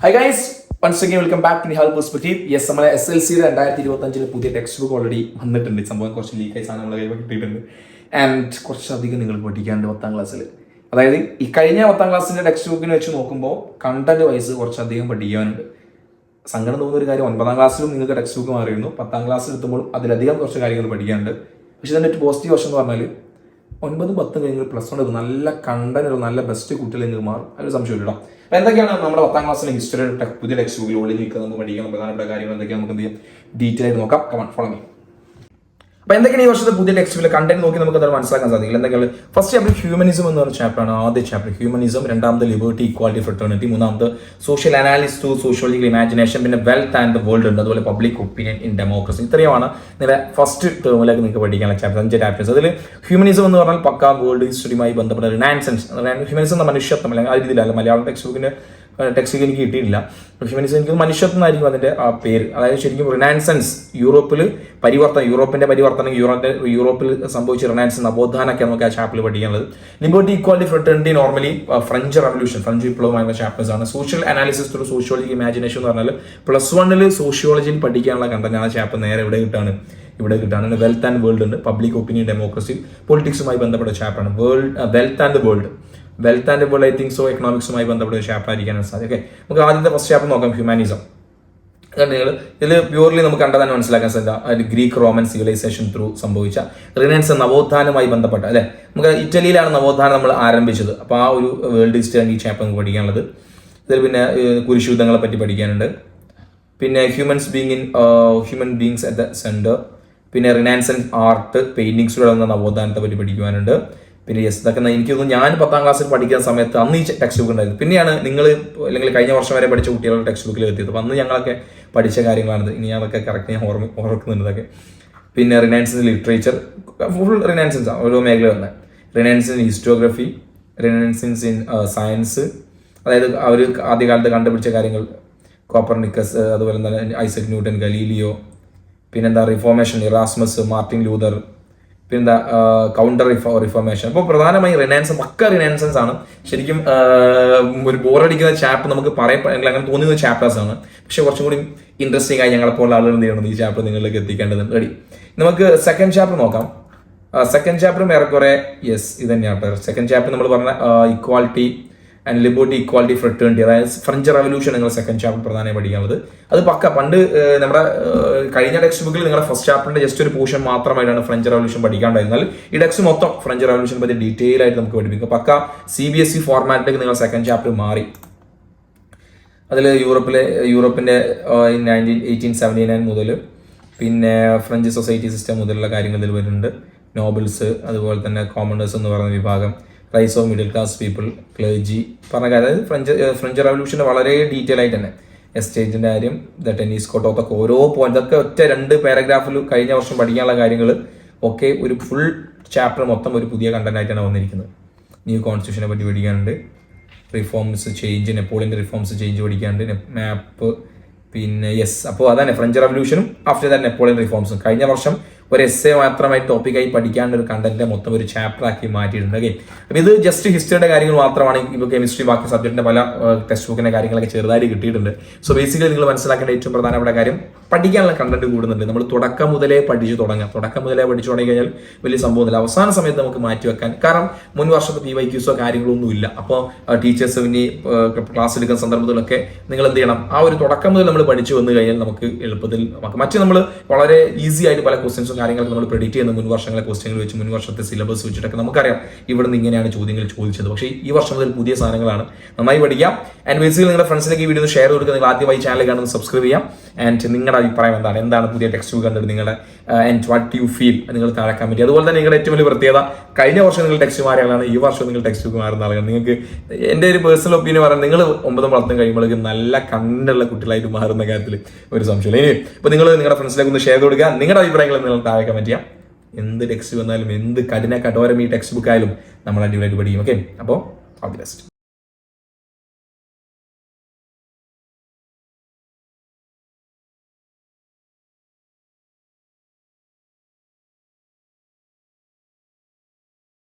Hi guys, once again welcome back to Nihal Perspective. Yes, നമ്മളെ SLC 2025 പുതിയ text book already വന്നിട്ടുണ്ട്. സംഭവം കുറച്ച് ലീക്കായി സാധനം നമ്മളെ കയ്യിൽ കിട്ടിയിട്ടുണ്ട്. ആൻഡ് കുറച്ചധികം നിങ്ങൾ പഠിക്കാണ്ട് 10ാം ക്ലാസ്സിൽ. അതായത് ഈ കഴിഞ്ഞ 10ാം ക്ലാസ്സിന്റെ ടെക്സ്റ്റ് ബുക്കിനെ വെച്ച് നോക്കുമ്പോൾ കണ്ടന്റ് വൈസ് കുറച്ചധികം പഠിക്കാനുണ്ട്. സങ്കടം തോന്നുന്ന ഒരു കാര്യം 9ാം ക്ലാസ്സിലും നിങ്ങൾക്ക് ടെക്സ്റ്റ് ബുക്ക് മാറിയിരുന്നു. 10ാം ക്ലാസ്സിൽ എത്തുമ്പോൾ അതിലധികം കുറച്ച് കാര്യങ്ങൾ പഠിക്കാനുണ്ട്. പക്ഷെ ഇതിൻ്റെ ഒരു പോസിറ്റീവ് വശം എന്ന് പറഞ്ഞാൽ 9, 10 കഴിഞ്ഞ് +1 നല്ല കണ്ടന്റ് നല്ല ബെസ്റ്റ് കുട്ടികൾ നിങ്ങൾ മാറും. അതിൽ സംശയമില്ല. അപ്പോൾ എന്തൊക്കെയാണ് നമ്മുടെ 10ാം ക്ലാസ്സിലെ ഹിസ്റ്ററി പുതിയ ടെക്സ്റ്റ് ബുക്കിൽ ഒളിഞ്ഞ് നിൽക്കുന്നത് നമുക്ക് പഠിക്കണം പ്രധാനപ്പെട്ട കാര്യങ്ങൾ എന്തൊക്കെയാണ് നമുക്ക് എന്ത് ചെയ്യാം ഡീറ്റെയിൽ ആയിട്ട് നോക്കാം. Come on follow me. അപ്പോൾ എന്തൊക്കെയാണ് ഈ വർഷത്തെ പുതിയ ടെക്സ്റ്റ് ബുക്കിലെ കണ്ടന്റ് നോക്കി നമുക്ക് അത് മനസ്സിലാക്കാൻ സാധിക്കില്ല. എന്തൊക്കെയാണ് ഫസ്റ്റ് ചാപ്റ്റർ ഹ്യൂമനിസം എന്ന് പറഞ്ഞ ചാപ്റ്ററാണ്. ആദ്യ ചാപ്റ്റർ ഹ്യൂമനിസം, രണ്ടാമത് ലിബർട്ടി, ഇക്വാലിറ്റി, ഫ്രട്ടേണിറ്റി, മൂന്നാമത് social analysis to sociological imagination, പിന്നെ വെൽത്ത് ആൻഡ് ദ വേൾഡ് ഉണ്ട്, അതുപോലെ പബ്ലിക് ഒപ്പീനിയൻ ഇൻ ഡെമോക്രസി. ഇത്രയുമാണ് നിങ്ങളുടെ ഫസ്റ്റ് ടേമിലേക്ക് നിങ്ങൾക്ക് പഠിക്കാനുള്ള ചാപ്റ്റർ, 5 ചാപ്റ്റേഴ്സ്. അതിൽ ഹ്യൂമനിസം എന്ന് പറഞ്ഞാൽ പക്ക വേൾഡ് ഹിസ്റ്ററിയുമായി ബന്ധപ്പെട്ട റിനാൻസൻസ്, ഹ്യൂമനിസം എന്ന മനുഷ്യത്വം അല്ലെങ്കിൽ ആ രീതിയിലല്ല. മലയാളം ടെക്സ്റ്റ് ബുക്കിന്റെ ടെക്സ്റ്റ് എനിക്ക് കിട്ടിയിട്ടില്ല. ഹ്യൂമനിസം എനിക്ക് മനുഷ്യത്വം എന്നായിരിക്കും അതിന്റെ ആ പേര്. അതായത് ശരിക്കും റിനാൻസൻസ് യൂറോപ്പിൽ യൂറോപ്പിന്റെ പരിവർത്തനം, യൂറോപ്പിൽ സംഭവിച്ച റിനാൻസൻസ് നവോത്ഥാനമൊക്കെ നമുക്ക് ആ ചാപ്റ്ററിൽ പഠിക്കാനുള്ളത്. Liberty, equality, fraternity normally French revolution, French വിപ്ലവമായുള്ള ചാപ്റ്റേഴ്സ് ആണ്. Social analysis to sociology imagination എന്ന് പറഞ്ഞാൽ +1 സോഷ്യോളജിയിൽ പഠിക്കാനുള്ള കണ്ടന്റ് ആ ചാപ്റ്റർ നേരെ ഇവിടെ കിട്ടാണ്. വെൽത്ത് ആൻഡ് വേൾഡ് ഉണ്ട്, പബ്ലിക് ഒപ്പീനിയൻ, ഡെമോക്രസി, പൊളിറ്റിക്സുമായി ബന്ധപ്പെട്ട ചാപ്റ്ററാണ്. Wealth and world I think so എക്കണോമിക്സുമായി ബന്ധപ്പെട്ട ചാപ്റ്റർ ആയിരിക്കാനാണ് സാധ്യത. ഓക്കെ, നമുക്ക് ആദ്യത്തെ ഫസ്റ്റ് ചാപ്റ്റർ നോക്കാം, ഹ്യൂമാനിസം. നിങ്ങൾ ഇതിൽ പ്യൂർലി നമുക്ക് കണ്ടാൽ തന്നെ മനസ്സിലാക്കാൻ സാധിക്കും ഗ്രീക്ക് റോമൻ സിവിലൈസേഷൻ ത്രൂ സംഭവിച്ച റിനൻസ് നവോത്ഥാനവുമായി ബന്ധപ്പെട്ട അല്ലെ. നമുക്ക് ഇറ്റലിയിലാണ് നവോത്ഥാനം നമ്മൾ ആരംഭിച്ചത്. അപ്പോൾ ആ ഒരു വേൾഡ് ഹിസ്റ്ററിയാണ് ഈ ചാപ്റ്റർ നമുക്ക് പഠിക്കാനുള്ളത്. ഇതിൽ പിന്നെ കുരിശുയുദ്ധങ്ങളെ പറ്റി പഠിക്കാനുണ്ട്. പിന്നെ human beings at the centre, പിന്നെ റിനാൻസൻസ് ആർട്ട്, പെയിന്റിങ്സിലൂടെ വന്ന നവോത്ഥാനത്തെ പറ്റി പഠിക്കുവാനുണ്ട്. പിന്നെ ഇതൊക്കെ എനിക്ക് തോന്നുന്നു ഞാൻ 10ാം ക്ലാസ്സിൽ പഠിക്കുന്ന സമയത്ത് അന്ന് ഈ ടെക്സ്റ്റ് ബുക്ക് ഉണ്ടായിരുന്നു. പിന്നെയാണ് നിങ്ങൾ അല്ലെങ്കിൽ കഴിഞ്ഞ വർഷം വരെ പഠിച്ച കുട്ടികളുടെ ടെക്സ്റ്റ് ബുക്കിൽ എത്തിയത്. അപ്പോൾ അന്ന് ഞങ്ങളൊക്കെ പഠിച്ച കാര്യങ്ങളാണിത്. ഇനി അതൊക്കെ കറക്റ്റ് ഞാൻ ഓർക്കുന്നുണ്ട് ഇതൊക്കെ. പിന്നെ റിനാൻസൻസ് ലിറ്ററേച്ചർ, ഫുൾ റിനാൻസൻസ് ഓരോ മേഖല വന്നത്. റിനാൻസൻസ് ഹിസ്റ്റോഗ്രഫി, റിനാൻസൻസ് ഇൻ സയൻസ്, അതായത് അവർ ആദ്യകാലത്ത് കണ്ടുപിടിച്ച കാര്യങ്ങൾ, കോപ്പർനിക്കസ്, അതുപോലെ തന്നെ ഐസക് ന്യൂട്ടൺ, ഗലീലിയോ, പിന്നെന്താ റിഫോർമേഷൻ, ഇറാസ്മസ്, മാർട്ടിൻ ലൂതർ, പിന്നെന്താ കൗണ്ടർ റിഫോർമേഷൻ. അപ്പോൾ പ്രധാനമായും റിനാൻസൻസ് ആണ്. ശരിക്കും ഒരു ബോറടിക്കുന്ന ചാപ്റ്റർ നമുക്ക് അങ്ങനെ തോന്നുന്ന ചാപ്റ്റേഴ്സ് ആണ്. പക്ഷെ കുറച്ചും കൂടി ഇൻട്രസ്റ്റിംഗ് ആയി ഞങ്ങളെപ്പോലുള്ള ആളുകൾ എന്ത് ചെയ്യണം, ഈ ചാപ്റ്റർ നിങ്ങളിലേക്ക് എത്തിക്കേണ്ടതുണ്ട്. റെഡി, നമുക്ക് സെക്കൻഡ് ചാപ്റ്റർ നോക്കാം. സെക്കൻഡ് ചാപ്റ്ററും ഏറെക്കുറെ ഇത് തന്നെയാണ്. സെക്കൻഡ് ചാപ്റ്റർ നമ്മൾ പറഞ്ഞ equality and liberty, equality, fraternity, അതായത് ഫ്രഞ്ച് റവല്യൂഷൻ നിങ്ങൾ സെക്കൻഡ് ചാപ്റ്റർ പ്രധാനമായി പഠിക്കാനുള്ളത്. അത് പണ്ട് നമ്മുടെ കഴിഞ്ഞ ടെക്സ്റ്റ് ബുക്കിൽ നിങ്ങളുടെ ഫസ്റ്റ് ചാപ്റ്ററിന്റെ ജസ്റ്റ് ഒരു പോർഷൻ മാത്രമായിട്ടാണ് ഫ്രഞ്ച് റവല്യൂഷൻ പഠിക്കാണ്ടായിരുന്നാൽ ഈ ടെക്സ്റ്റ് മൊത്തം ഫ്രഞ്ച് റവല്യൂഷൻ പറ്റി ഡീറ്റെയിൽ ആയിട്ട് നമുക്ക് പഠിപ്പിക്കും. CBSE ഫോർമാറ്റിലേക്ക് നിങ്ങൾ സെക്കൻഡ് ചാപ്റ്റർ മാറി. അതിൽ യൂറോപ്പിന്റെ 1879 മുതൽ പിന്നെ ഫ്രഞ്ച് സൊസൈറ്റി സിസ്റ്റം മുതലുള്ള കാര്യങ്ങൾ ഇതിൽ വരുന്നുണ്ട്. നോബിൾസ്, അതുപോലെ തന്നെ കോമണേഴ്സ് എന്ന് പറയുന്ന വിഭാഗം, rise of middle class people, ക്ലേജി പറഞ്ഞ കാര്യം. അതായത് ഫ്രഞ്ച് റവല്യൂഷൻ്റെ വളരെ ഡീറ്റെയിൽ ആയിട്ട് തന്നെ എസ്റ്റേറ്റിൻ്റെ കാര്യം, ദ ടെന്നീസ് കോർട്ട്, അതൊക്കെ ഓരോ പോയിന്റ്, അതൊക്കെ ഒറ്റ 2 പാരഗ്രാഫിൽ കഴിഞ്ഞ വർഷം പഠിക്കാനുള്ള കാര്യങ്ങൾ ഒക്കെ ഒരു ഫുൾ ചാപ്റ്റർ മൊത്തം ഒരു പുതിയ കണ്ടന്റ് ആയിട്ടാണ് വന്നിരിക്കുന്നത്. ന്യൂ കോൺസ്റ്റിറ്റ്യൂഷനെ പറ്റി പഠിക്കാനുണ്ട്. റിഫോംസ് ചേഞ്ച്, നെപ്പോളിയൻ്റെ റിഫോംസ് ചേഞ്ച് പഠിക്കാനുണ്ട്. മാപ്പ്, പിന്നെ അപ്പോൾ അതന്നെ ഫ്രഞ്ച് റവല്യൂഷനും ആഫ്റ്റർ ദാറ്റ് നെപ്പോളിയൻ റിഫോംസും കഴിഞ്ഞ വർഷം ഒരു എസ്സേ മാത്രമായി ടോപ്പിക്കായി പഠിക്കാണ്ട് ഒരു കണ്ടന്റ് മൊത്തം ഒരു ചാപ്റ്റർ ആക്കി മാറ്റിയിട്ടുണ്ട്. ഓക്കെ, അപ്പോൾ ഇത് ജസ്റ്റ് ഹിസ്റ്ററിയുടെ കാര്യങ്ങൾ മാത്രമാണ്. ഇപ്പോൾ കെമിസ്ട്രി ബാക്കി സബ്ജക്റ്റിന്റെ പല ടെക്സ്റ്റ് ബുക്കിന്റെ കാര്യങ്ങളൊക്കെ ചെറുതായിട്ട് കിട്ടിയിട്ടുണ്ട്. സോ ബേസിക്കലി നിങ്ങൾ മനസ്സിലാക്കേണ്ട ഏറ്റവും പ്രധാനപ്പെട്ട കാര്യം പഠിക്കാനുള്ള കണ്ടന്റ് കൂടുന്നുണ്ട്. നമ്മൾ തുടക്കം മുതലേ പഠിച്ചു തുടങ്ങി കഴിഞ്ഞാൽ വലിയ സംഭവമൊന്നുമില്ല. അവസാന സമയത്ത് നമുക്ക് മാറ്റിവെക്കാൻ, കാരണം മുൻ വർഷത്തെ PYQസോ കാര്യങ്ങളൊന്നും ഇല്ല. അപ്പോൾ ടീച്ചേഴ്സ് ഇനി ക്ലാസ് എടുക്കുന്ന സന്ദർഭത്തിലൊക്കെ നിങ്ങൾ എന്ത് ചെയ്യണം, ആ ഒരു തുടക്കം മുതൽ നമ്മൾ പഠിച്ചു വന്നു കഴിഞ്ഞാൽ നമുക്ക് എളുപ്പത്തിൽ മറ്റു നമ്മൾ വളരെ ഈസി ആയിട്ട് പല ക്വസ്റ്റ്യൻസും കാര്യങ്ങളൊക്കെ നമ്മൾ പ്രെഡിക്റ്റ് ചെയ്യുന്ന മുൻ വർഷങ്ങളെ ക്വസ്റ്റ്യങ്ങൾ വെച്ച് മുൻ വർഷത്തെ സിലബസ് വെച്ചിട്ടൊക്കെ നമുക്കറിയാം ഇവിടുന്ന് ഇങ്ങനെയാണ് ചോദ്യങ്ങൾ ചോദിച്ചത്. പക്ഷേ ഈ വർഷം മുതൽ പുതിയ സാധനങ്ങളാണ്. നന്നായി പഠിക്കാം. ആൻഡ് ബേസിക്കലി നിങ്ങളുടെ ഫ്രണ്ട്സിലേക്ക് ഈ വീഡിയോ ഷെയർ കൊടുക്കുക. നിങ്ങൾ ആദ്യമായി ചാനൽ കാണുന്നത് സബ്സ്ക്രൈബ് ചെയ്യാം. ആൻഡ് നിങ്ങളുടെ അഭിപ്രായം എന്താണ് പുതിയ ടെക്സ്റ്റ് ബുക്ക് കണ്ടിട്ട് നിങ്ങളുടെ ആൻഡ് വാട്ട് യു ഫീൽ നിങ്ങൾ താഴെ കമന്റ്. അതുപോലെ തന്നെ നിങ്ങളുടെ ഏറ്റവും വലിയ പ്രത്യേകത, കഴിഞ്ഞ വർഷം നിങ്ങൾ ടെക്സ്റ്റ് മാറിയ ആളാണ്, ഈ വർഷം നിങ്ങൾ ടെക്സ്റ്റ് ബുക്ക് മാറുന്ന ആളുകൾ. നിങ്ങൾക്ക് എൻ്റെ ഒരു പേഴ്സണൽ ഒപ്പീനിയൻ പറയാം, നിങ്ങൾ 9 10 കഴിയുമ്പോഴേക്കും നല്ല കണ്ടുള്ള കുട്ടികളായിട്ട് മാറുന്ന കാര്യത്തിൽ ഒരു സംശയമില്ല. ഇനി ഇപ്പോൾ നിങ്ങൾ നിങ്ങളുടെ ഫ്രണ്ട്സിലേക്ക് ഒന്ന് ഷെയർ കൊടുക്കുക. നിങ്ങളുടെ അഭിപ്രായങ്ങൾ നിങ്ങൾ താഴെ കമന്റ് ചെയ്യാം. എന്ത് ടെക്സ്റ്റ് വന്നാലും എന്ത് കഠോരം ഈ ടെക്സ്റ്റ് ബുക്ക് ആയാലും നമ്മൾ അടിപൊളിയായിട്ട് പഠിക്കും. ഓക്കെ, അപ്പോൾ ഓൾ ദി ബെസ്റ്റ്.